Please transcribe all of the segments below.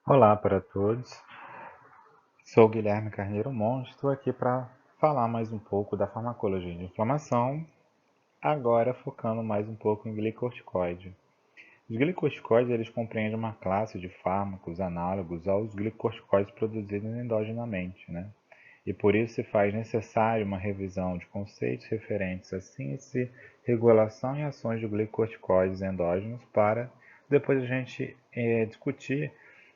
Olá para todos, sou Guilherme Carneiro Monte, estou aqui para falar mais um pouco da farmacologia de inflamação, agora focando mais um pouco em glicorticoide. Os glicorticoides eles compreendem uma classe de fármacos análogos aos glicorticoides produzidos endogenamente, né? E por isso se faz necessário uma revisão de conceitos referentes à síntese, regulação e ações de glicorticoides endógenos para depois a gente discutir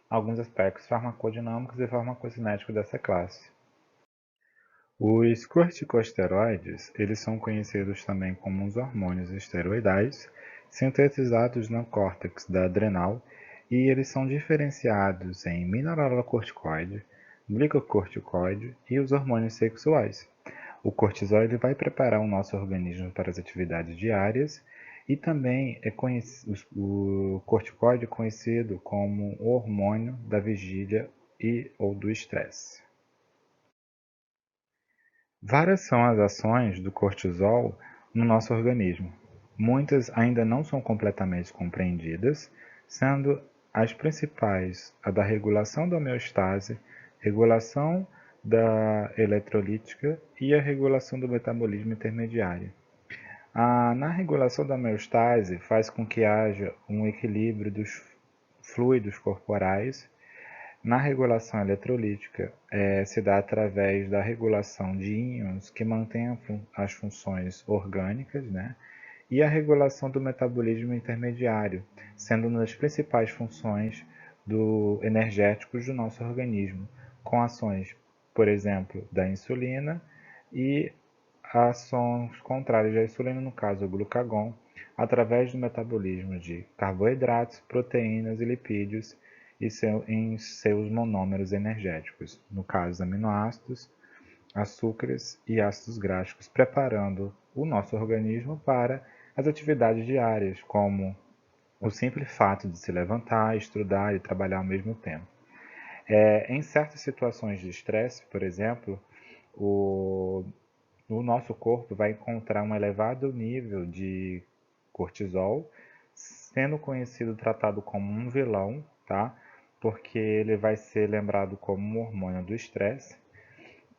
alguns aspectos farmacodinâmicos e farmacocinéticos dessa classe. Os corticosteroides, eles são conhecidos também como os hormônios esteroidais, sintetizados no córtex da adrenal, e eles são diferenciados em mineralocorticoide, glicocorticoide e os hormônios sexuais. O cortisol ele vai preparar o nosso organismo para as atividades diárias e também o corticoide é conhecido como o hormônio da vigília e ou do estresse. Várias são as ações do cortisol no nosso organismo. Muitas ainda não são completamente compreendidas, sendo as principais a da regulação da homeostase, regulação da eletrolítica e a regulação do metabolismo intermediário. Na regulação da homeostase faz com que haja um equilíbrio dos fluidos corporais. Na regulação eletrolítica, se dá através da regulação de íons que mantêm as funções orgânicas, né? E a regulação do metabolismo intermediário, sendo uma das principais funções energéticos do nosso organismo, com ações, por exemplo, da insulina e ações contrárias à insulina, no caso o glucagon, através do metabolismo de carboidratos, proteínas e lipídios em seus monômeros energéticos, no caso aminoácidos, açúcares e ácidos graxos, preparando o nosso organismo para as atividades diárias, como o simples fato de se levantar, estudar e trabalhar ao mesmo tempo. Em certas situações de estresse, por exemplo, o o nosso corpo vai encontrar um elevado nível de cortisol, sendo conhecido, tratado como um vilão, tá? Porque ele vai ser lembrado como um hormônio do estresse.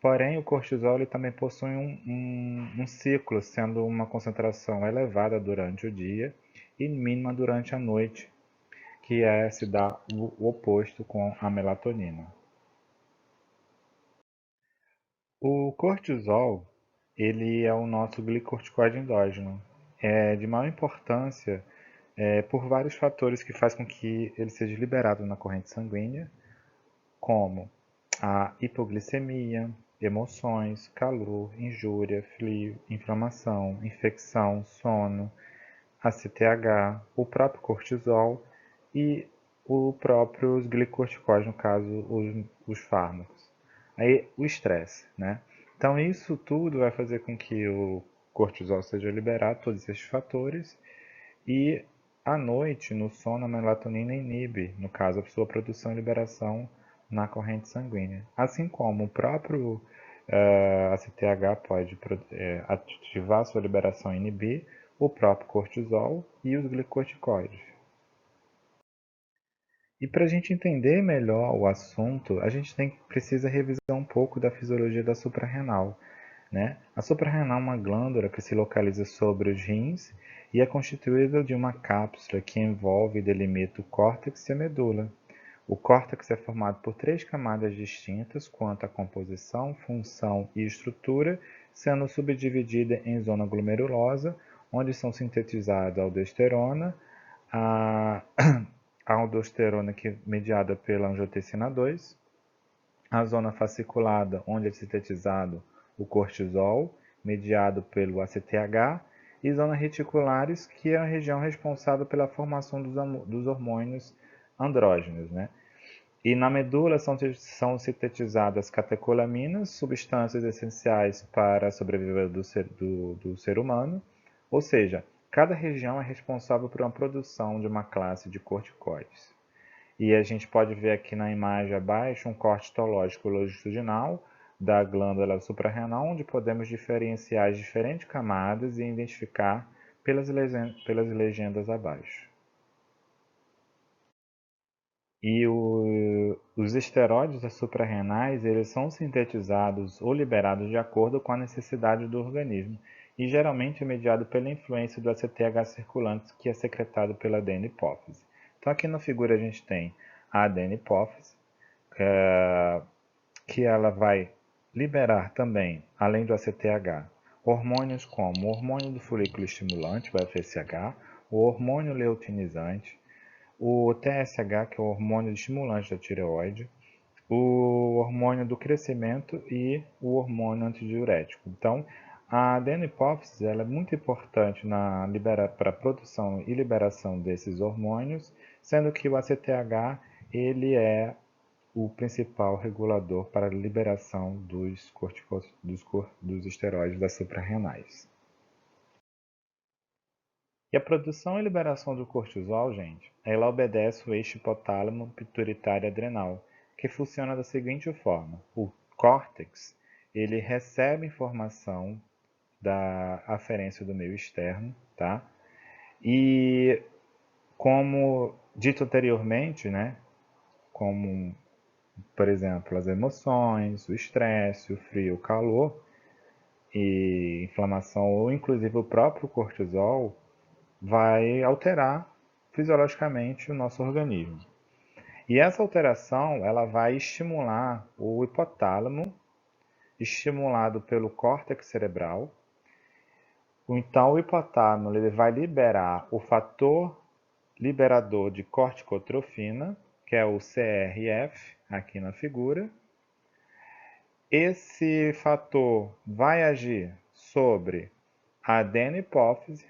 Porém, o cortisol ele também possui um ciclo, sendo uma concentração elevada durante o dia e mínima durante a noite, que se dá o oposto com a melatonina. O cortisol, ele é o nosso glicorticoide endógeno. É de maior importância por vários fatores que fazem com que ele seja liberado na corrente sanguínea, como a hipoglicemia, emoções, calor, injúria, frio, inflamação, infecção, sono, ACTH, o próprio cortisol e o próprio glicorticoide, no caso, os fármacos. Aí o estresse, né? Então isso tudo vai fazer com que o cortisol seja liberado, todos esses fatores, e à noite, no sono, a melatonina inibe, no caso, a sua produção e liberação na corrente sanguínea. Assim como o próprio ACTH pode ativar a sua liberação e inibir, o próprio cortisol e os glicocorticoides. E para a gente entender melhor o assunto, a gente precisa revisar um pouco da fisiologia da suprarrenal, né? A suprarrenal é uma glândula que se localiza sobre os rins e é constituída de uma cápsula que envolve e delimita o córtex e a medula. O córtex é formado por três camadas distintas quanto à composição, função e estrutura, sendo subdividida em zona glomerulosa, onde são sintetizadas a aldosterona, a a aldosterona que é mediada pela angiotensina 2, a zona fasciculada, onde é sintetizado o cortisol, mediado pelo ACTH, e zonas reticulares, que é a região responsável pela formação dos hormônios andrógenos, né? E na medula são sintetizadas catecolaminas, substâncias essenciais para a sobrevivência do ser humano, ou seja, cada região é responsável por uma produção de uma classe de corticoides. E a gente pode ver aqui na imagem abaixo um corte histológico longitudinal da glândula suprarrenal, onde podemos diferenciar as diferentes camadas e identificar pelas legendas abaixo. E os esteroides suprarrenais, eles são sintetizados ou liberados de acordo com a necessidade do organismo e geralmente é mediado pela influência do ACTH circulante, que é secretado pela adeno-hipófise. Então aqui na figura a gente tem a adeno-hipófise, que ela vai liberar também, além do ACTH, hormônios como o hormônio do folículo estimulante, o FSH, o hormônio leutinizante, o TSH, que é o hormônio estimulante da tireoide, o hormônio do crescimento e o hormônio antidiurético. Então, a adeno-hipófise ela é muito importante para a produção e liberação desses hormônios, sendo que o ACTH ele é o principal regulador para a liberação dos esteroides das suprarrenais. E a produção e liberação do cortisol, gente, ela obedece o eixo hipotálamo pituitário adrenal, que funciona da seguinte forma: o córtex ele recebe informação da aferência do meio externo, tá? E como dito anteriormente, né, como por exemplo, as emoções, o estresse, o frio, o calor e inflamação ou inclusive o próprio cortisol vai alterar fisiologicamente o nosso organismo. E essa alteração ela vai estimular o hipotálamo, estimulado pelo córtex cerebral. Então o hipotálamo ele vai liberar o fator liberador de corticotrofina, que é o CRF, aqui na figura. Esse fator vai agir sobre a adeno-hipófise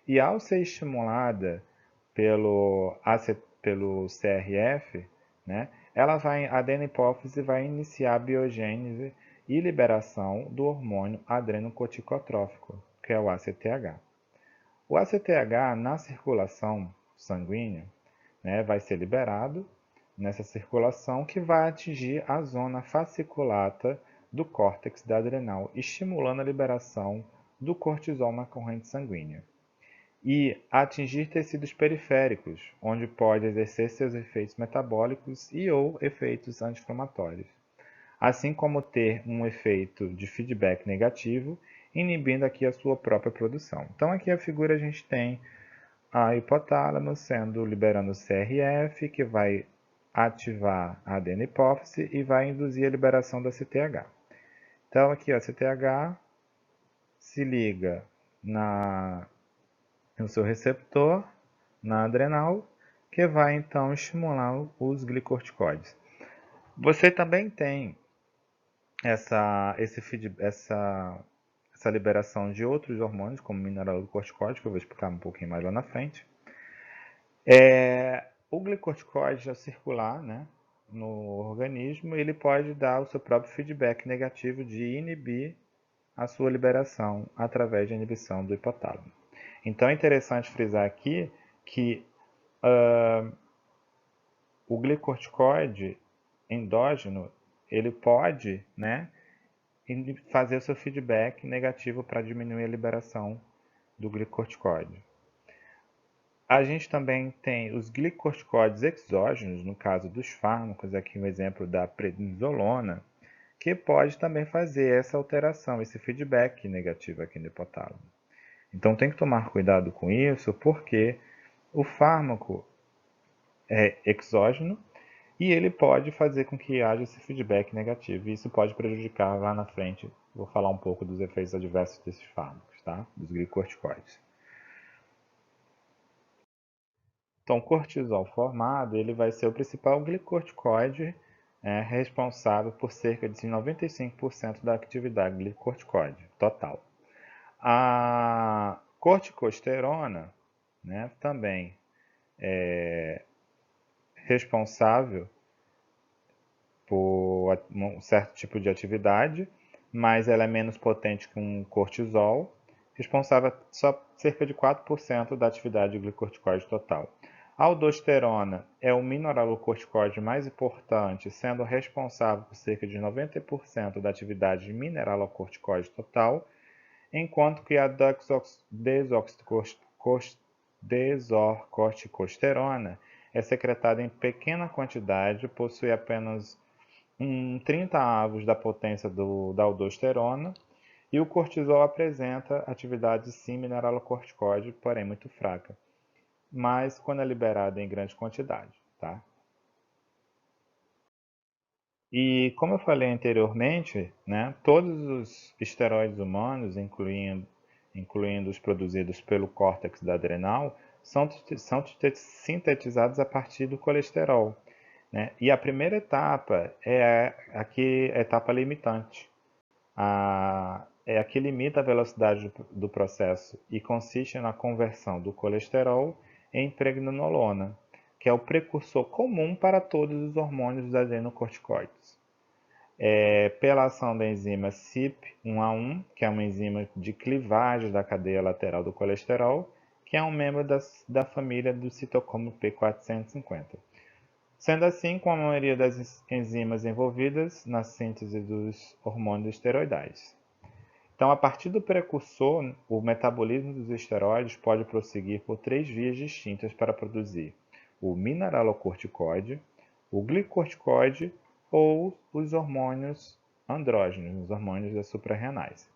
e, ao ser estimulada pelo CRF, né, a adeno-hipófise vai iniciar a biogênese e liberação do hormônio adrenocorticotrófico, que é o ACTH. O ACTH, na circulação sanguínea, né, vai ser liberado nessa circulação que vai atingir a zona fasciculata do córtex da adrenal, estimulando a liberação do cortisol na corrente sanguínea. E atingir tecidos periféricos, onde pode exercer seus efeitos metabólicos e ou efeitos anti-inflamatórios, assim como ter um efeito de feedback negativo, inibindo aqui a sua própria produção. Então aqui a figura a gente tem a hipotálamo liberando o CRF, que vai ativar a adeno-hipófise e vai induzir a liberação da CTH. Então aqui a CTH se liga no seu receptor, na adrenal, que vai então estimular os glicorticoides. Você também tem essa liberação de outros hormônios, como mineralocorticoide, que eu vou explicar um pouquinho mais lá na frente. O glicorticoide, ao circular, né, no organismo, ele pode dar o seu próprio feedback negativo de inibir a sua liberação através da inibição do hipotálamo. Então é interessante frisar aqui que o glicorticoide endógeno ele pode, né, fazer o seu feedback negativo para diminuir a liberação do glicorticoide. A gente também tem os glicorticoides exógenos, no caso dos fármacos, aqui um exemplo da prednisolona, que pode também fazer essa alteração, esse feedback negativo aqui no hipotálamo. Então tem que tomar cuidado com isso, porque o fármaco é exógeno e ele pode fazer com que haja esse feedback negativo. E isso pode prejudicar lá na frente. Vou falar um pouco dos efeitos adversos desses fármacos, tá? Dos glicorticoides. Então, o cortisol formado ele vai ser o principal glicorticoide responsável por cerca de 95% da atividade glicorticoide total. A corticosterona, né, também é responsável por um certo tipo de atividade, mas ela é menos potente que um cortisol, responsável só cerca de 4% da atividade glicorticoide total. A aldosterona é o mineralocorticoide mais importante, sendo responsável por cerca de 90% da atividade mineralocorticoide total, enquanto que a desocorticosterona é secretado em pequena quantidade, possui apenas 30 avos da potência da aldosterona, e o cortisol apresenta atividade sim mineralocorticoide, porém muito fraca, mas quando é liberado em grande quantidade, tá? E como eu falei anteriormente, né, todos os esteroides humanos, incluindo os produzidos pelo córtex da adrenal, são sintetizados a partir do colesterol, né? E a primeira etapa é a etapa limitante. É a que limita a velocidade do processo e consiste na conversão do colesterol em pregnenolona, que é o precursor comum para todos os hormônios dos adrenocorticoides. Pela ação da enzima CYP1A1, que é uma enzima de clivagem da cadeia lateral do colesterol, que é um membro da família do citocromo P450. Sendo assim, com a maioria das enzimas envolvidas na síntese dos hormônios esteroidais. Então, a partir do precursor, o metabolismo dos esteroides pode prosseguir por 3 vias distintas para produzir o mineralocorticoide, o glicocorticoide ou os hormônios andrógenos, os hormônios das suprarrenais.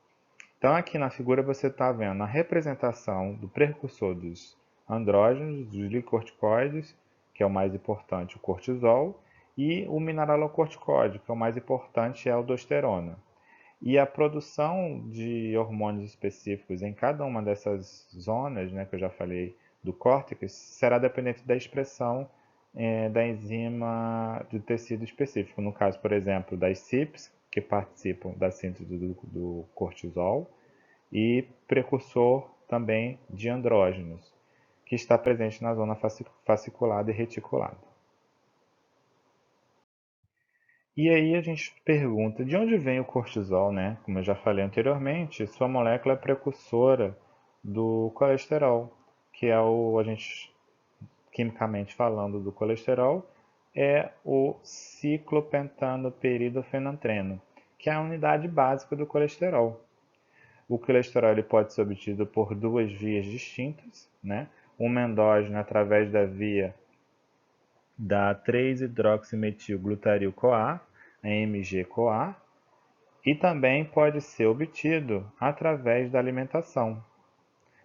Então, aqui na figura você está vendo a representação do precursor dos andrógenos, dos glicocorticoides, que é o mais importante, o cortisol, e o mineralocorticoide, que é o mais importante, é a aldosterona. E a produção de hormônios específicos em cada uma dessas zonas, né, que eu já falei, do córtex, será dependente da expressão da enzima de tecido específico. No caso, por exemplo, das CYPs, que participam da síntese do cortisol, e precursor também de andrógenos, que está presente na zona fasciculada e reticulada. E aí a gente pergunta, de onde vem o cortisol, né? Como eu já falei anteriormente, sua molécula é precursora do colesterol, que é a gente, quimicamente falando do colesterol, é o ciclopentanoperidofenantreno, que é a unidade básica do colesterol. O colesterol ele pode ser obtido por duas vias distintas, né? Uma endógena através da via da 3-hidroximetilglutaril-CoA, a MG-CoA, e também pode ser obtido através da alimentação,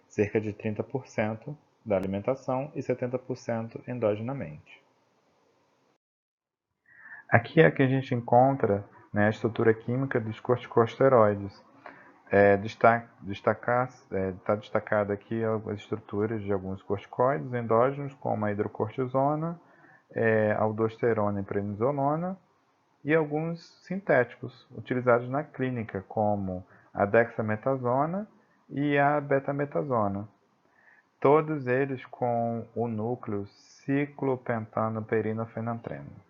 cerca de 30% da alimentação e 70% endogenamente. Aqui é que a gente encontra, né, a estrutura química dos corticosteroides. Está destacada aqui as estruturas de alguns corticoides endógenos, como a hidrocortisona, aldosterona e prednisolona, e alguns sintéticos utilizados na clínica, como a dexametasona e a betametasona. Todos eles com o núcleo ciclopentanoperidofenantreno.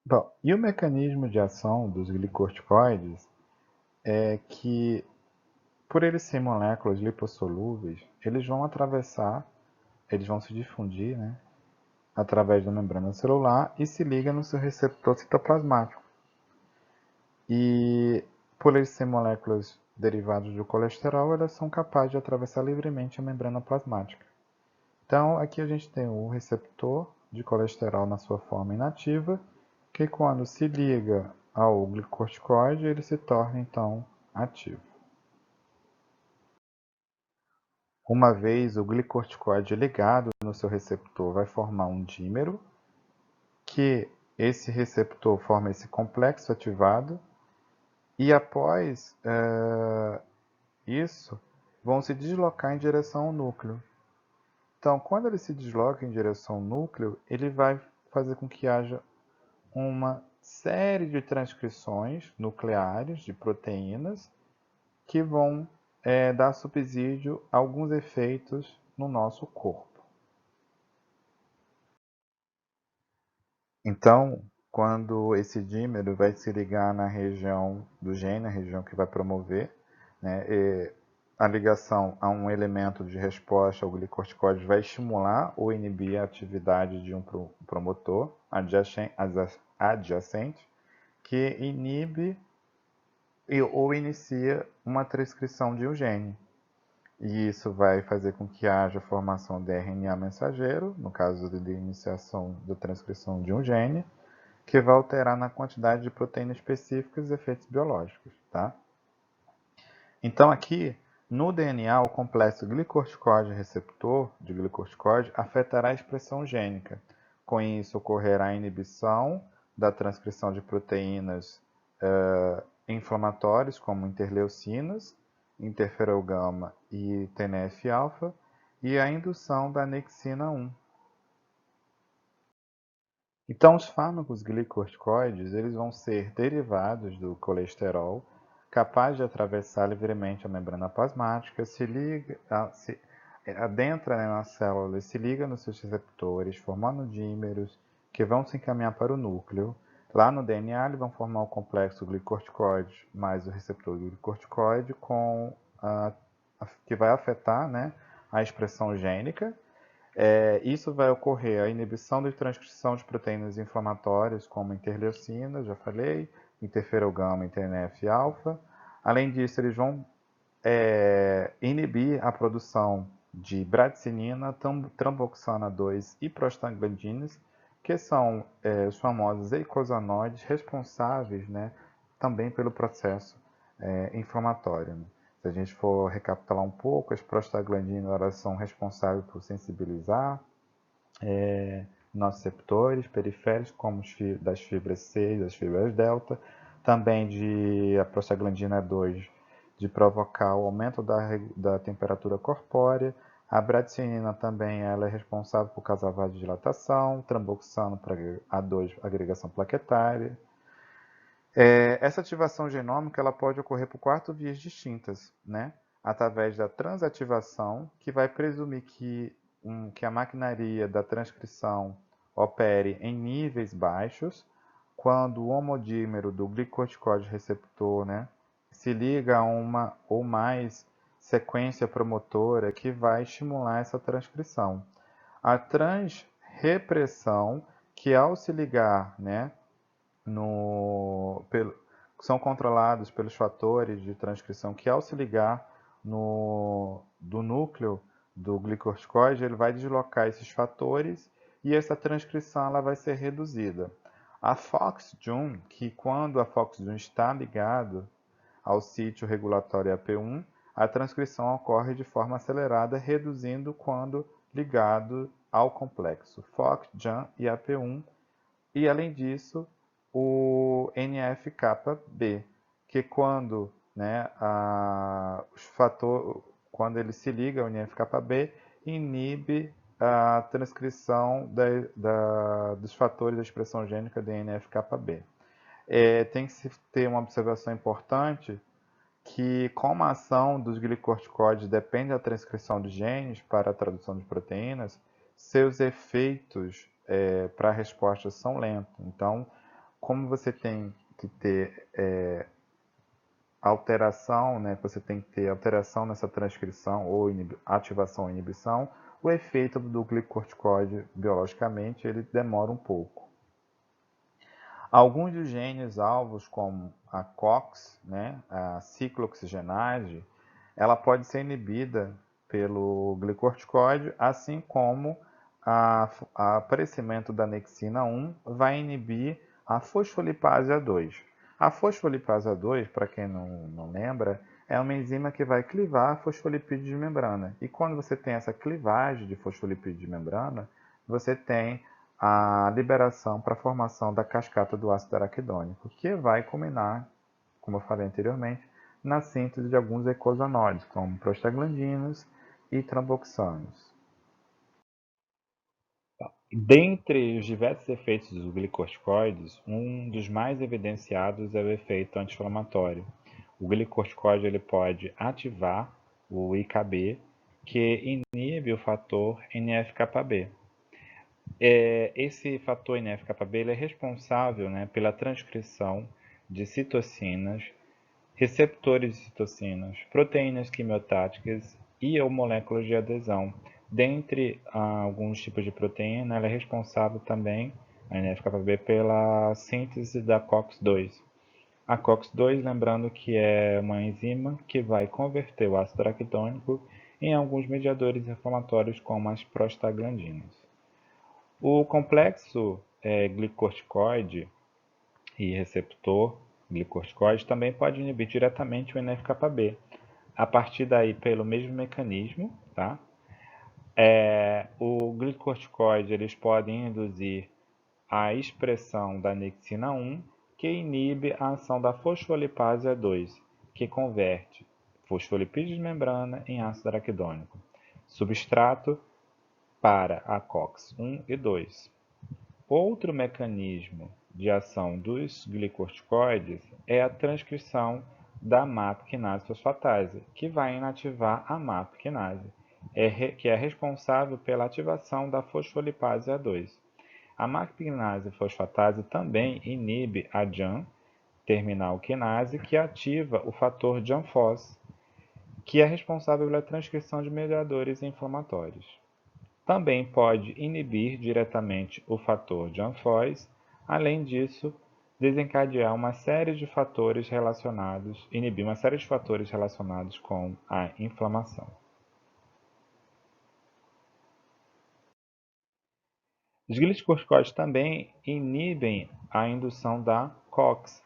Bom, e o mecanismo de ação dos glicocorticoides é que, por eles serem moléculas lipossolúveis, eles vão se difundir, né, através da membrana celular e se liga no seu receptor citoplasmático. E por eles serem moléculas derivadas do colesterol, elas são capazes de atravessar livremente a membrana plasmática. Então, aqui a gente tem o receptor de colesterol na sua forma inativa, que quando se liga ao glicocorticoide, ele se torna então ativo. Uma vez o glicocorticoide ligado no seu receptor, vai formar um dímero, que esse receptor forma esse complexo ativado, e após isso, vão se deslocar em direção ao núcleo. Então, quando ele se desloca em direção ao núcleo, ele vai fazer com que haja uma série de transcrições nucleares de proteínas que vão dar subsídio a alguns efeitos no nosso corpo. Então, quando esse dímero vai se ligar na região do gene, a região que vai promover, né, a ligação a um elemento de resposta ao glicocorticoide vai estimular ou inibir a atividade de um promotor adjacente que inibe ou inicia uma transcrição de um gene. e isso vai fazer com que haja formação de RNA mensageiro, no caso de iniciação da transcrição de um gene, que vai alterar na quantidade de proteína específica e os efeitos biológicos, tá? Então aqui, no DNA, o complexo glicorticoide receptor de glicorticoide afetará a expressão gênica. Com isso, ocorrerá a inibição da transcrição de proteínas inflamatórias, como interleucinas, interferogama e TNF-alfa, e a indução da anexina 1. Então, os fármacos glicorticoides eles vão ser derivados do colesterol, capaz de atravessar livremente a membrana plasmática, adentra, né, na célula e se liga nos seus receptores, formando dímeros que vão se encaminhar para o núcleo. Lá no DNA, eles vão formar o complexo glicorticoide mais o receptor glicorticoide, que vai afetar, né, a expressão gênica. Isso vai ocorrer a inibição de transcrição de proteínas inflamatórias, como interleucina, já falei, interferogama e TNF-alfa. Além disso, eles vão inibir a produção de bradicinina, tramboxana 2 e prostaglandinas, que são os famosos eicosanoides responsáveis, né, também pelo processo inflamatório. Né? Se a gente for recapitular um pouco, as prostaglandinas elas são responsáveis por sensibilizar nossos receptores periféricos, como das fibras C e das fibras delta, também a prostaglandina 2, de provocar o aumento da temperatura corpórea. A bradicinina também ela é responsável por causar vasodilatação, tramboxano para A2, agregação plaquetária. Essa ativação genômica ela pode ocorrer por 4 vias distintas, né? Através da transativação, que vai presumir que a maquinaria da transcrição opere em níveis baixos, quando o homodímero do glicorticoide receptor, né, se liga a uma ou mais sequência promotora que vai estimular essa transcrição. A transrepressão, que ao se ligar, né, são controlados pelos fatores de transcrição que, ao se ligar do núcleo do glicorticoide, ele vai deslocar esses fatores e essa transcrição ela vai ser reduzida. A FOXJUN, que quando a FOXJUN está ligado ao sítio regulatório AP1, a transcrição ocorre de forma acelerada, reduzindo quando ligado ao complexo FOXJUN e AP1. E, além disso, o NF-κB, que quando, né, quando ele se liga ao NF-κB, inibe a transcrição dos fatores da expressão gênica de NF-κB. Tem que se ter uma observação importante que, como a ação dos glicorticoides depende da transcrição de genes para a tradução de proteínas, seus efeitos para a resposta são lentos. Então, como você tem que ter alteração, né, você tem que ter alteração nessa transcrição ou ativação ou inibição, o efeito do glicorticoide biologicamente ele demora um pouco. Alguns dos genes alvos, como a COX, né, a ciclooxigenase, ela pode ser inibida pelo glicorticoide, assim como o aparecimento da anexina 1 vai inibir a fosfolipase A2. A fosfolipase A2, para quem não lembra, é uma enzima que vai clivar fosfolipídio de membrana. E quando você tem essa clivagem de fosfolipídio de membrana, você tem a liberação para a formação da cascata do ácido araquidônico, que vai culminar, como eu falei anteriormente, na síntese de alguns eicosanoides, como prostaglandinas e tramboxanos. Dentre os diversos efeitos dos glicorticoides, um dos mais evidenciados é o efeito anti-inflamatório. O glicorticoide ele pode ativar o IKB, que inibe o fator NF-κB. Esse fator NF-κB ele é responsável, né, pela transcrição de citocinas, receptores de citocinas, proteínas quimiotáticas e ou moléculas de adesão. Dentre alguns tipos de proteína, ela é responsável também, a NF-κB, pela síntese da COX-2. A COX-2, lembrando que é uma enzima que vai converter o ácido araquidônico em alguns mediadores inflamatórios como as prostaglandinas. O complexo glicorticoide e receptor glicorticoide também pode inibir diretamente o NF-κB, a partir daí pelo mesmo mecanismo, tá? O glicorticoide eles podem induzir a expressão da anexina 1, que inibe a ação da fosfolipase E2, que converte fosfolipídios de membrana em ácido araquidônico, substrato para a COX-1 e 2. Outro mecanismo de ação dos glicorticoides é a transcrição da MAP quinase fosfatase, que vai inativar a MAP quinase, que é responsável pela ativação da fosfolipase A2. A MAP quinase fosfatase também inibe a JAN terminal quinase, que ativa o fator JAN-FOS, que é responsável pela transcrição de mediadores inflamatórios. Também pode inibir diretamente o fator JAN-FOS, além disso, desencadear uma série de fatores relacionados, inibir uma série de fatores relacionados com a inflamação. Os glicocorticoides também inibem a indução da COX,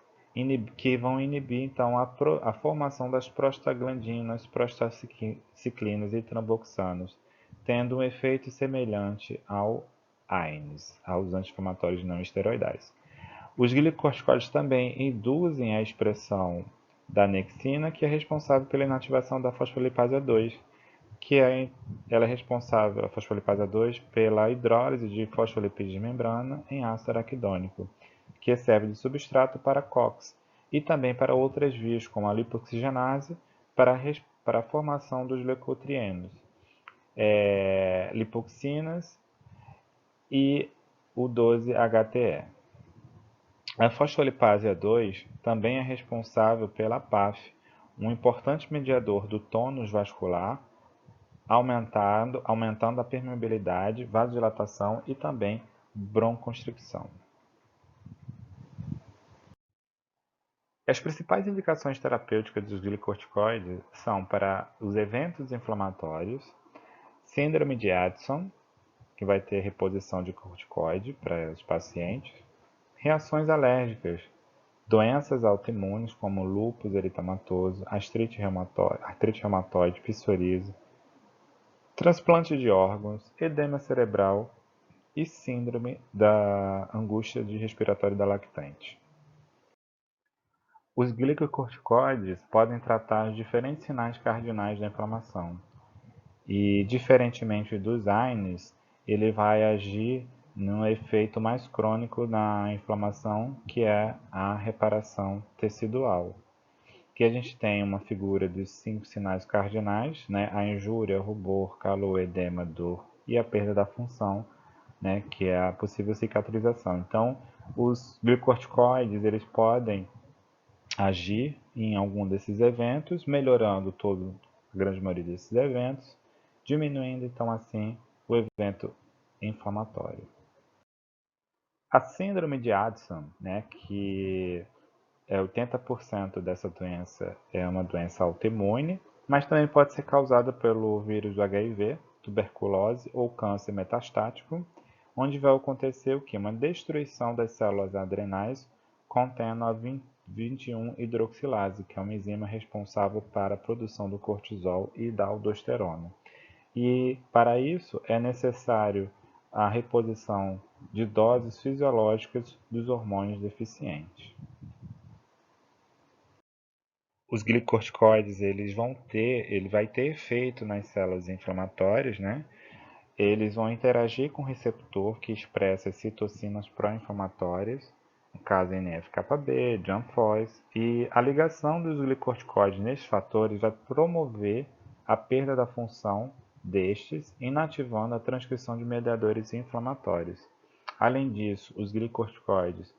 que vão inibir então a formação das prostaglandinas, prostaciclinas e tromboxanos, tendo um efeito semelhante ao AINES, aos anti-inflamatórios não esteroidais. Os glicocorticoides também induzem a expressão da anexina, que é responsável pela inativação da fosfolipase A2, ela é responsável, a fosfolipase A2, pela hidrólise de fosfolipídios de membrana em ácido araquidônico, que serve de substrato para COX, e também para outras vias, como a lipoxigenase, para a formação dos leucotrienos, lipoxinas e o 12-HTE. A fosfolipase A2 também é responsável pela PAF, um importante mediador do tônus vascular, aumentando a permeabilidade, vasodilatação e também broncoconstricção. As principais indicações terapêuticas dos glicocorticoides são para os eventos inflamatórios, síndrome de Addison, que vai ter reposição de corticoide para os pacientes, reações alérgicas, doenças autoimunes como lúpus eritematoso, artrite reumatoide, psoríase, transplante de órgãos, edema cerebral e síndrome da angústia respiratória da lactante. Os glicocorticoides podem tratar diferentes sinais cardinais da inflamação e, diferentemente dos AINES, ele vai agir num efeito mais crônico na inflamação, que é a reparação tecidual. Aqui a gente tem uma figura dos 5 sinais cardinais, né? A injúria, rubor, calor, edema, dor e a perda da função, né? Que é a possível cicatrização. Então, os glicocorticoides eles podem agir em algum desses eventos, melhorando a grande maioria desses eventos, diminuindo então assim o evento inflamatório. A síndrome de Addison, né, que 80% dessa doença é uma doença autoimune, mas também pode ser causada pelo vírus do HIV, tuberculose ou câncer metastático, onde vai acontecer o que? Uma destruição das células adrenais contendo a 21-hidroxilase, que é uma enzima responsável para a produção do cortisol e da aldosterona. E para isso é necessário a reposição de doses fisiológicas dos hormônios deficientes. Os glicocorticoides ele vai ter efeito nas células inflamatórias, né? Eles vão interagir com o receptor que expressa citocinas pró-inflamatórias, no caso NF-κB, JAN-FOS, e a ligação dos glicocorticoides nesses fatores vai promover a perda da função destes, inativando a transcrição de mediadores inflamatórios. Além disso, os glicocorticoides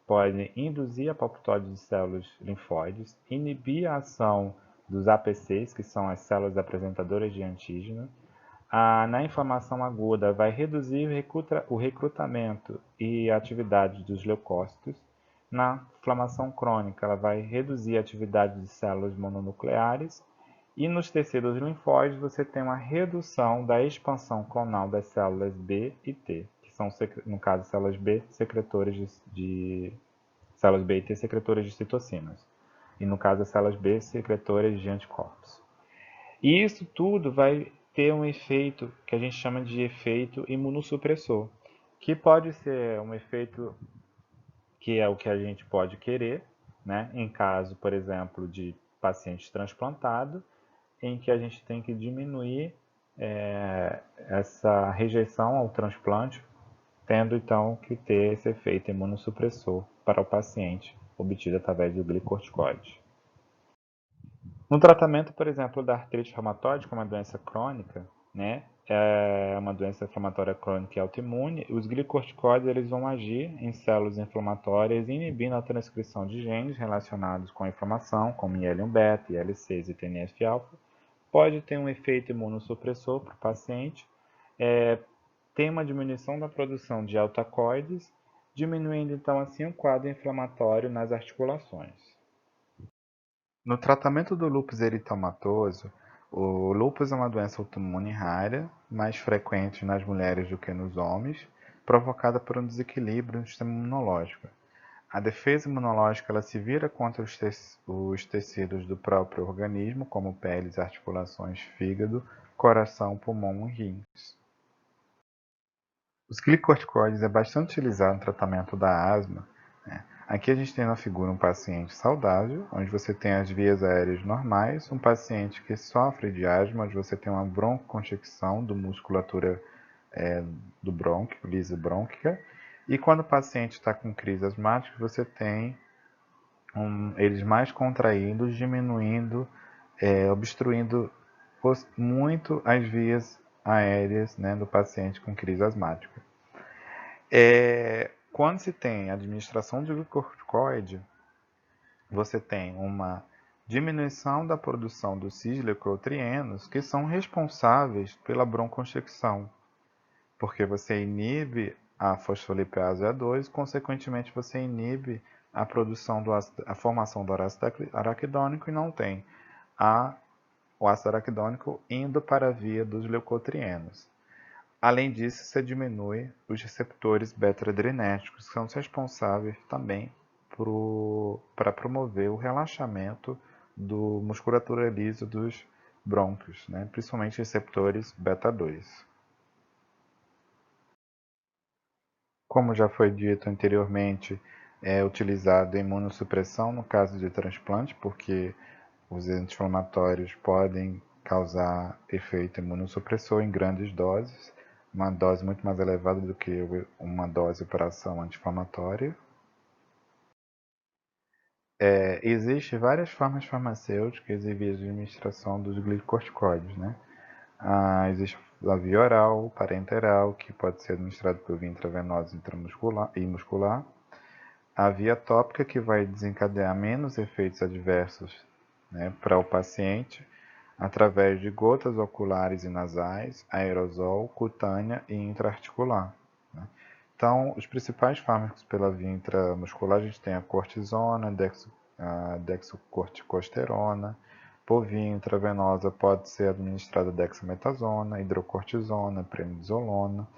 podem induzir a apoptose de células linfóides, inibir a ação dos APCs, que são as células apresentadoras de antígeno. Na inflamação aguda, vai reduzir o recrutamento e a atividade dos leucócitos. Na inflamação crônica, ela vai reduzir a atividade de células mononucleares E nos tecidos linfóides você tem uma redução da expansão clonal das células B e T, que são, no caso, células B secretoras de células B e T secretoras de citocinas. E no caso, as células B secretoras de anticorpos. E isso tudo vai ter um efeito que a gente chama de efeito imunossupressor, que pode ser um efeito que é o que a gente pode querer, né? Em caso, por exemplo, de paciente transplantado, em que a gente tem que diminuir essa rejeição ao transplante, tendo então que ter esse efeito imunossupressor para o paciente, obtido através do glicorticoide. No tratamento, por exemplo, da artrite reumatoide, que é uma doença crônica, né, é uma doença inflamatória crônica e autoimune, os glicorticoides eles vão agir em células inflamatórias, inibindo a transcrição de genes relacionados com a inflamação, como IL-1-beta, IL-6 e TNF-alfa. Pode ter um efeito imunossupressor para o paciente, tem uma diminuição da produção de altacoides, diminuindo então assim o quadro inflamatório nas articulações. No tratamento do lúpus eritematoso, o lúpus é uma doença autoimune rara, mais frequente nas mulheres do que nos homens, provocada por um desequilíbrio no sistema imunológico. A defesa imunológica ela se vira contra os tecidos do próprio organismo, como peles, articulações, fígado, coração, pulmão e rins. Os glicorticoides é bastante utilizado no tratamento da asma, né? Aqui a gente tem na figura um paciente saudável, onde você tem as vias aéreas normais, um paciente que sofre de asma, onde você tem uma broncoconstricção da musculatura do brônquio, lise brônquica, e quando o paciente está com crise asmática, você tem eles mais contraídos, diminuindo, obstruindo muito as vias aéreas, né, do paciente com crise asmática. Quando se tem administração de glicorticoide, você tem uma diminuição da produção dos cis-leucotrienos, que são responsáveis pela broncoconstricção, porque você inibe a fosfolipase A2, consequentemente você inibe a produção a formação do ácido araquidônico e não tem o ácido araquidônico indo para a via dos leucotrienos. Além disso, você diminui os receptores beta-adrenérgicos, que são os responsáveis também para promover o relaxamento do musculatura lisa dos brônquios, né? Principalmente receptores beta-2. Como já foi dito anteriormente, é utilizado em imunossupressão no caso de transplante, porque os anti-inflamatórios podem causar efeito imunossupressor em grandes doses, uma dose muito mais elevada do que uma dose para ação anti-inflamatória. Existem várias formas farmacêuticas e vias de administração dos glicocorticoides, né? Existe a via oral, parenteral, que pode ser administrado por via intravenosa intramuscular e muscular. A via tópica, que vai desencadear menos efeitos adversos, né, para o paciente, através de gotas oculares e nasais, aerosol, cutânea e intraarticular. Né? Então, os principais fármacos pela via intramuscular, a gente tem a cortisona, a dexocorticosterona. Por via intravenosa pode ser administrada dexametasona, hidrocortisona, prednisolona.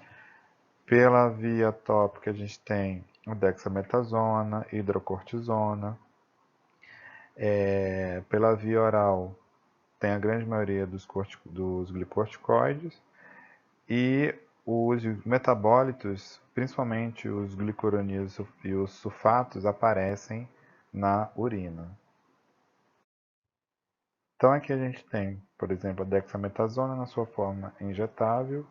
Pela via tópica a gente tem a dexametasona, hidrocortisona. Pela via oral tem a grande maioria dos glicorticoides e os metabólitos, principalmente os glicuronidos e os sulfatos, aparecem na urina. Então aqui a gente tem, por exemplo, a dexametasona na sua forma injetável,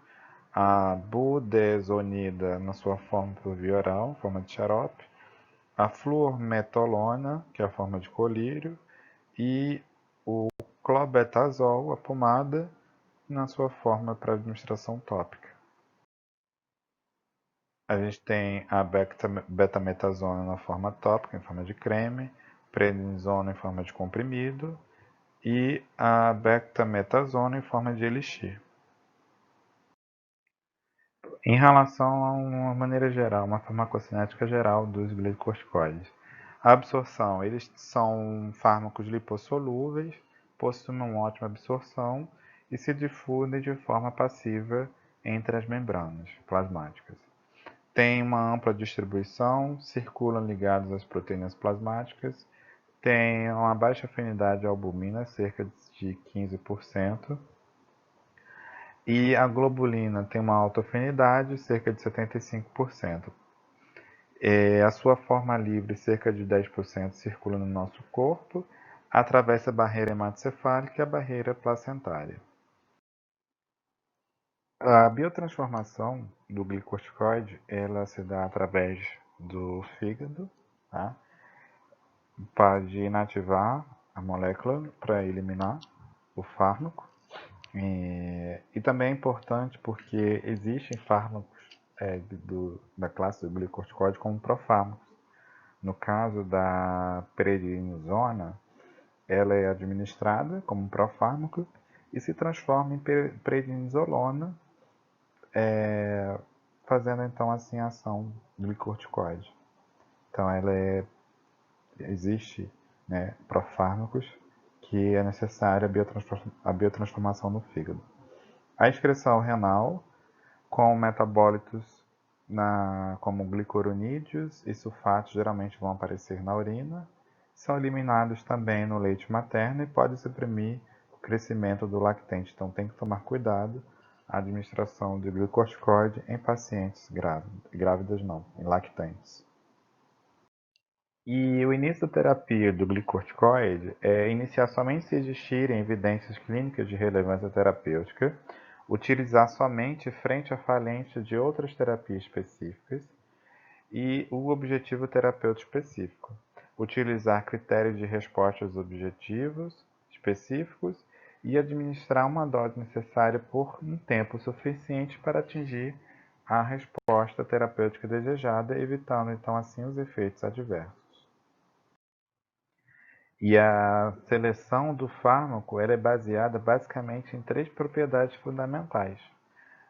a budesonida na sua forma por via oral, forma de xarope, a fluormetolona, que é a forma de colírio, e o clobetazol, a pomada, na sua forma para administração tópica. A gente tem a betametasona na forma tópica, em forma de creme, prednisona em forma de comprimido e a bectametasona em forma de elixir. Em relação a uma maneira geral, uma farmacocinética geral dos glicocorticoides. A absorção, eles são fármacos lipossolúveis, possuem uma ótima absorção e se difundem de forma passiva entre as membranas plasmáticas. Têm uma ampla distribuição, circulam ligados às proteínas plasmáticas, têm uma baixa afinidade à albumina, cerca de 15%, e a globulina tem uma alta afinidade, cerca de 75%. A sua forma livre, cerca de 10%, circula no nosso corpo, atravessa a barreira hematocefálica e a barreira placentária. A biotransformação do glicorticoide, ela se dá através do fígado, tá? Pode inativar a molécula para eliminar o fármaco. E também é importante porque existem fármacos da classe do glicorticoide como profármacos. No caso da prednisona, ela é administrada como profármaco e se transforma em prednisolona, fazendo então assim a ação do glicorticoide. Então existe, né, profármacos que é necessária a biotransformação no fígado. A excreção renal com metabólitos como glicuronídeos e sulfatos geralmente vão aparecer na urina, são eliminados também no leite materno e pode suprimir o crescimento do lactente. Então tem que tomar cuidado a administração de glicorticoide em pacientes grávidas não, em lactantes. E o início da terapia do glicorticoide é iniciar somente se existirem evidências clínicas de relevância terapêutica, utilizar somente frente à falência de outras terapias específicas e o objetivo terapêutico específico. Utilizar critérios de respostas objetivos específicos e administrar uma dose necessária por um tempo suficiente para atingir a resposta terapêutica desejada, evitando então assim os efeitos adversos. E a seleção do fármaco ela é baseada basicamente em 3 propriedades fundamentais: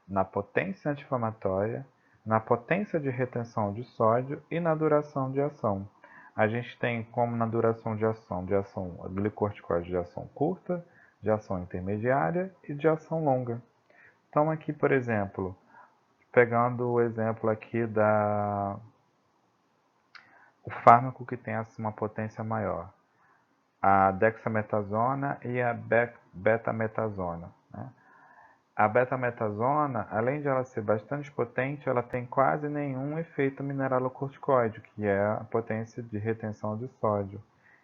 na potência anti-inflamatória, na potência de retenção de sódio e na duração de ação. A gente tem como na duração de ação glicorticoide de ação curta, de ação intermediária e de ação longa. Então aqui, por exemplo, pegando o exemplo aqui o fármaco que tem assim, uma potência maior, a dexametasona e a betametasona, né? A betametasona, além de ela ser bastante potente, ela tem quase nenhum efeito mineralocorticoide, que é a potência de retenção de sódio,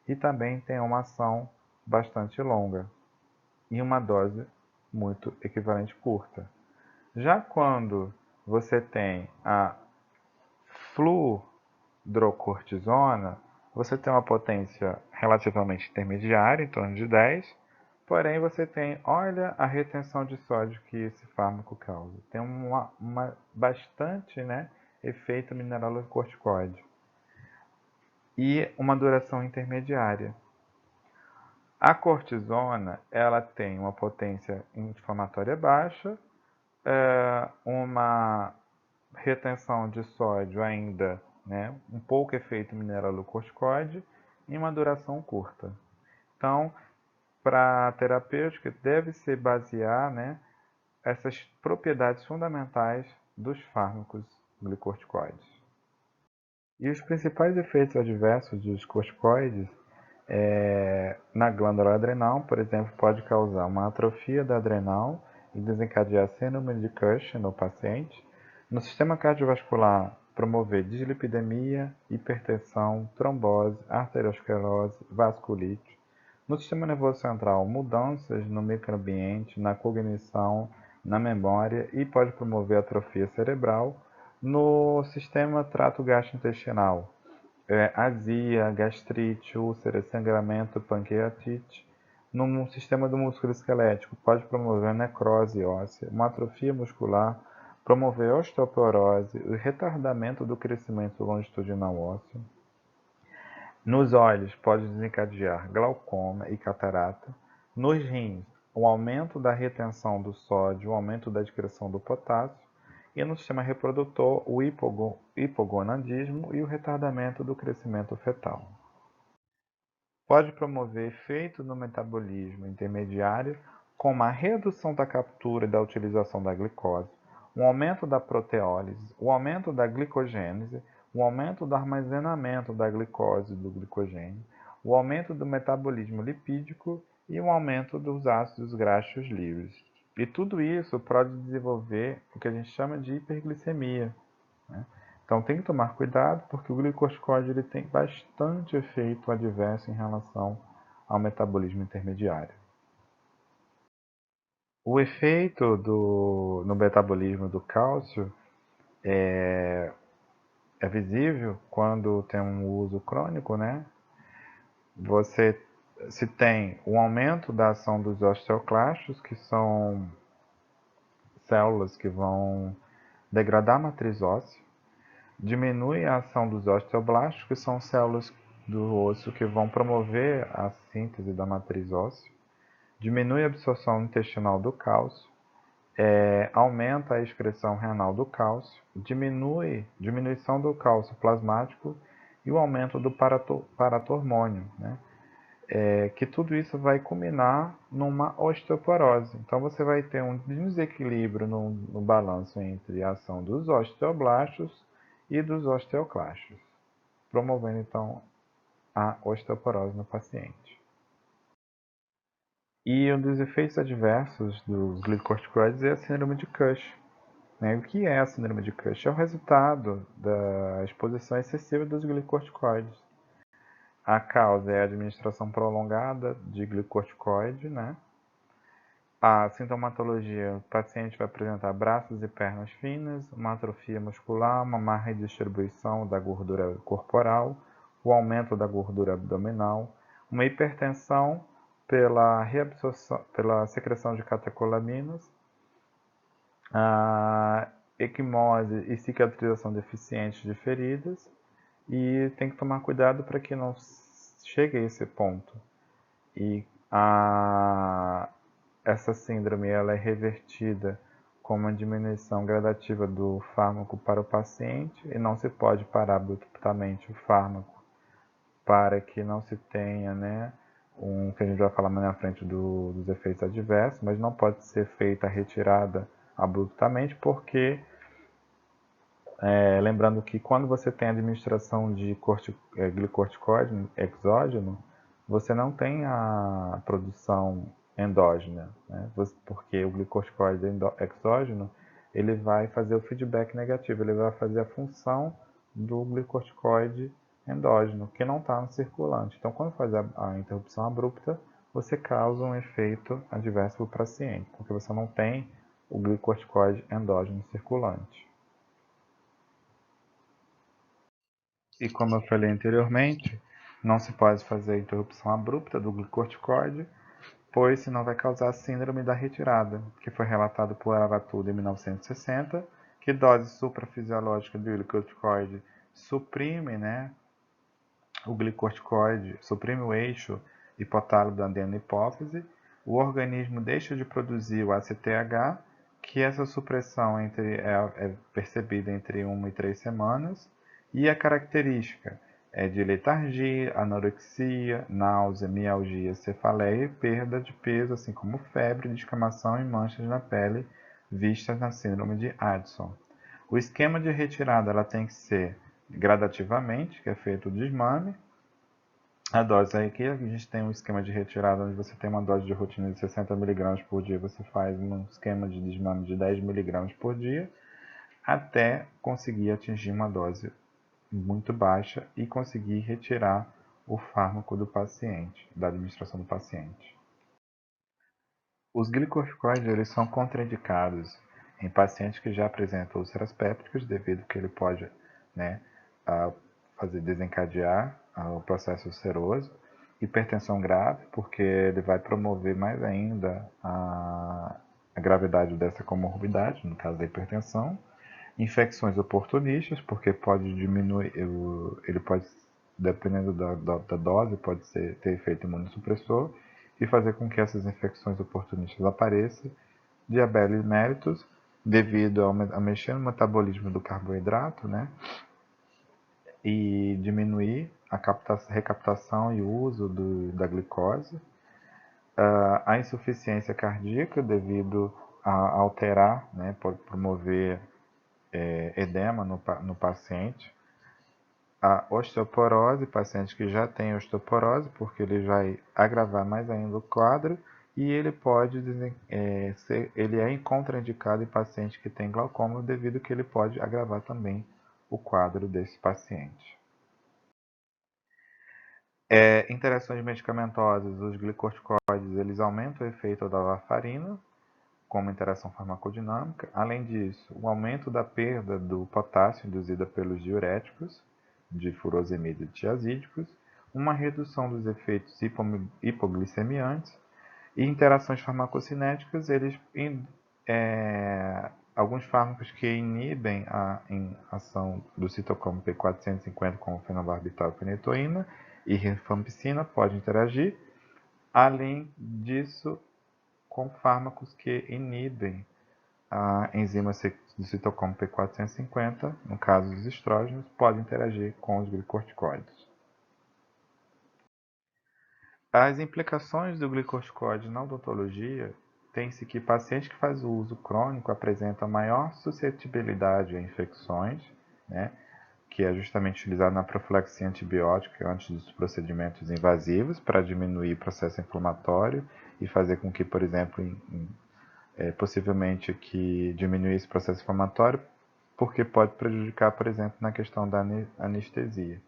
e também tem uma ação bastante longa e uma dose muito equivalente curta. Já quando você tem a fludrocortisona, você tem uma potência relativamente intermediária, em torno de 10, porém você tem, olha a retenção de sódio que esse fármaco causa. Tem bastante, né, efeito mineralocorticoide e uma duração intermediária. A cortisona, ela tem uma potência inflamatória baixa, uma retenção de sódio ainda, né, um pouco efeito mineralocorticoide e uma duração curta. Então, para a terapêutica, deve se basear, né, essas propriedades fundamentais dos fármacos glicorticoides. E os principais efeitos adversos dos corticoides na glândula adrenal, por exemplo, pode causar uma atrofia da adrenal e desencadear síndrome de Cush no paciente. No sistema cardiovascular, promover dislipidemia, hipertensão, trombose, arteriosclerose, vasculite. No sistema nervoso central, mudanças no microambiente, na cognição, na memória e pode promover atrofia cerebral. No sistema trato gastrointestinal, azia, gastrite, úlcera, sangramento, pancreatite. No sistema do músculo esquelético, pode promover necrose óssea, uma atrofia muscular, promover osteoporose, o retardamento do crescimento longitudinal ósseo. Nos olhos, pode desencadear glaucoma e catarata. Nos rins, o aumento da retenção do sódio, o aumento da excreção do potássio. E no sistema reprodutor, o hipogonadismo e o retardamento do crescimento fetal. Pode promover efeito no metabolismo intermediário, como a redução da captura e da utilização da glicose, um aumento da proteólise, o aumento da glicogênese, o aumento do armazenamento da glicose e do glicogênio, o aumento do metabolismo lipídico e o aumento dos ácidos graxos livres. E tudo isso pode desenvolver o que a gente chama de hiperglicemia, né? Então tem que tomar cuidado porque o glicorticoide ele tem bastante efeito adverso em relação ao metabolismo intermediário. O efeito no metabolismo do cálcio é visível quando tem um uso crônico, né? Você se tem um aumento da ação dos osteoclastos, que são células que vão degradar a matriz óssea, diminui a ação dos osteoblastos, que são células do osso que vão promover a síntese da matriz óssea, diminui a absorção intestinal do cálcio, aumenta a excreção renal do cálcio, diminuição do cálcio plasmático e o aumento do paratormônio, né? Que tudo isso vai culminar numa osteoporose. Então você vai ter um desequilíbrio no balanço entre a ação dos osteoblastos e dos osteoclastos, promovendo então a osteoporose no paciente. E um dos efeitos adversos dos glicocorticoides é a síndrome de Cush. O que é a síndrome de Cush? É o resultado da exposição excessiva dos glicorticoides. A causa é a administração prolongada de glicorticoide, né? A sintomatologia: o paciente vai apresentar braços e pernas finas, uma atrofia muscular, uma má redistribuição da gordura corporal, o aumento da gordura abdominal, uma hipertensão pela secreção de catecolaminas, a equimose e cicatrização deficiente de feridas, e tem que tomar cuidado para que não chegue a esse ponto. E essa síndrome ela é revertida com uma diminuição gradativa do fármaco para o paciente e não se pode parar abruptamente o fármaco para que não se tenha, né, que a gente vai falar mais na frente dos efeitos adversos, mas não pode ser feita a retirada abruptamente porque lembrando que quando você tem a administração de glicorticoide exógeno, você não tem a produção endógena, né? Porque o glicorticoide exógeno ele vai fazer o feedback negativo, ele vai fazer a função do glicorticoide endógeno, que não está no circulante. Então, quando faz a interrupção abrupta, você causa um efeito adverso para o paciente, porque você não tem o glicorticoide endógeno circulante. E como eu falei anteriormente, não se pode fazer a interrupção abrupta do glicorticoide, pois senão vai causar a síndrome da retirada, que foi relatado por Aratuda em 1960, que dose suprafisiológica do glicorticoide suprime, né, o glicorticoide, suprime o eixo hipotálamo da adeno-hipófise, o organismo deixa de produzir o ACTH, que essa supressão é percebida entre 1 e 3 semanas, e a característica é de letargia, anorexia, náusea, mialgia, cefaleia e perda de peso, assim como febre, descamação e manchas na pele vistas na síndrome de Addison. O esquema de retirada ela tem que ser gradativamente, que é feito o desmame. A dose aqui, a gente tem um esquema de retirada onde você tem uma dose de rotina de 60 mg por dia, você faz um esquema de desmame de 10 mg por dia, até conseguir atingir uma dose muito baixa e conseguir retirar o fármaco do paciente, da administração do paciente. Os glicorticoides eles são contraindicados em pacientes que já apresentam úlceras pépticas, devido que ele pode, né, desencadear o processo ulceroso, hipertensão grave, porque ele vai promover mais ainda a gravidade dessa comorbidade, no caso da hipertensão, infecções oportunistas, porque pode diminuir, ele pode, dependendo da dose, pode ter efeito imunossupressor e fazer com que essas infecções oportunistas apareçam, diabetes mellitus, devido a mexer no metabolismo do carboidrato, né? e diminuir a recaptação e uso da glicose. A insuficiência cardíaca devido a alterar, né, pode promover edema no paciente. A osteoporose, paciente que já tem osteoporose, porque ele vai agravar mais ainda o quadro, e ele pode ele é contraindicado em paciente que tem glaucoma, devido que ele pode agravar também o quadro desse paciente. Interações medicamentosas, os glicorticoides, eles aumentam o efeito da varfarina, como interação farmacodinâmica. Além disso, o aumento da perda do potássio induzida pelos diuréticos, de furosemida e tiazídicos, uma redução dos efeitos hipoglicemiantes e interações farmacocinéticas, alguns fármacos que inibem a ação do citocromo P450, como fenobarbital e fenitoína, e rifampicina, podem interagir. Além disso, com fármacos que inibem a enzima do citocromo P450, no caso dos estrógenos, podem interagir com os glicorticoides. As implicações do glicorticoide na odontologia tem-se que pacientes que fazem uso crônico apresentam maior suscetibilidade a infecções, né, que é justamente utilizado na profilaxia antibiótica antes dos procedimentos invasivos para diminuir o processo inflamatório e fazer com que, por exemplo, possivelmente que diminuir esse processo inflamatório, porque pode prejudicar, por exemplo, na questão da anestesia.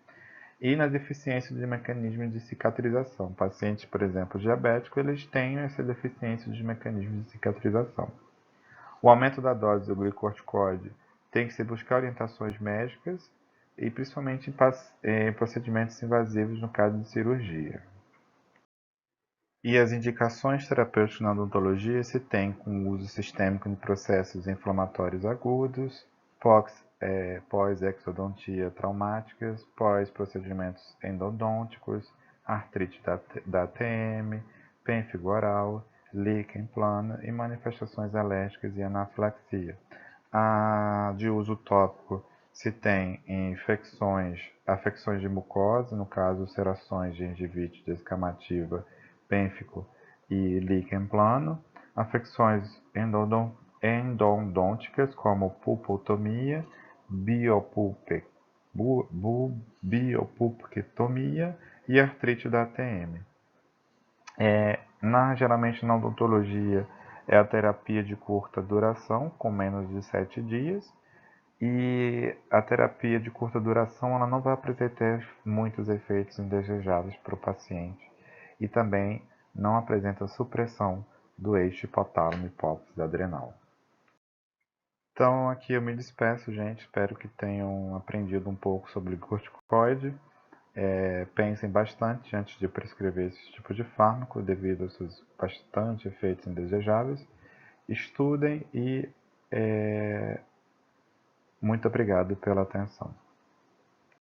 E na deficiência de mecanismos de cicatrização. Pacientes, por exemplo, diabéticos, eles têm essa deficiência de mecanismos de cicatrização. O aumento da dose do glicorticoide tem que se buscar orientações médicas e principalmente em procedimentos invasivos no caso de cirurgia. E as indicações terapêuticas na odontologia se tem com uso sistêmico em processos inflamatórios agudos, pós-exodontia traumáticas, pós-procedimentos endodônticos, artrite da ATM, pênfigo oral, líquen plano e manifestações alérgicas e anafilaxia. De uso tópico se tem afecções de mucosa, no caso ulcerações, gengivite descamativa, pênfico e líquen plano, afecções endodônticas como pulpotomia, biopulpectomia e artrite da ATM. Geralmente na odontologia é a terapia de curta duração, com menos de 7 dias, e a terapia de curta duração ela não vai apresentar muitos efeitos indesejáveis para o paciente e também não apresenta supressão do eixo hipotálamo-hipófise adrenal. Então aqui eu me despeço, gente. Espero que tenham aprendido um pouco sobre o corticoide. Pensem bastante antes de prescrever esse tipo de fármaco, devido aos seus bastante efeitos indesejáveis. Estudem e muito obrigado pela atenção.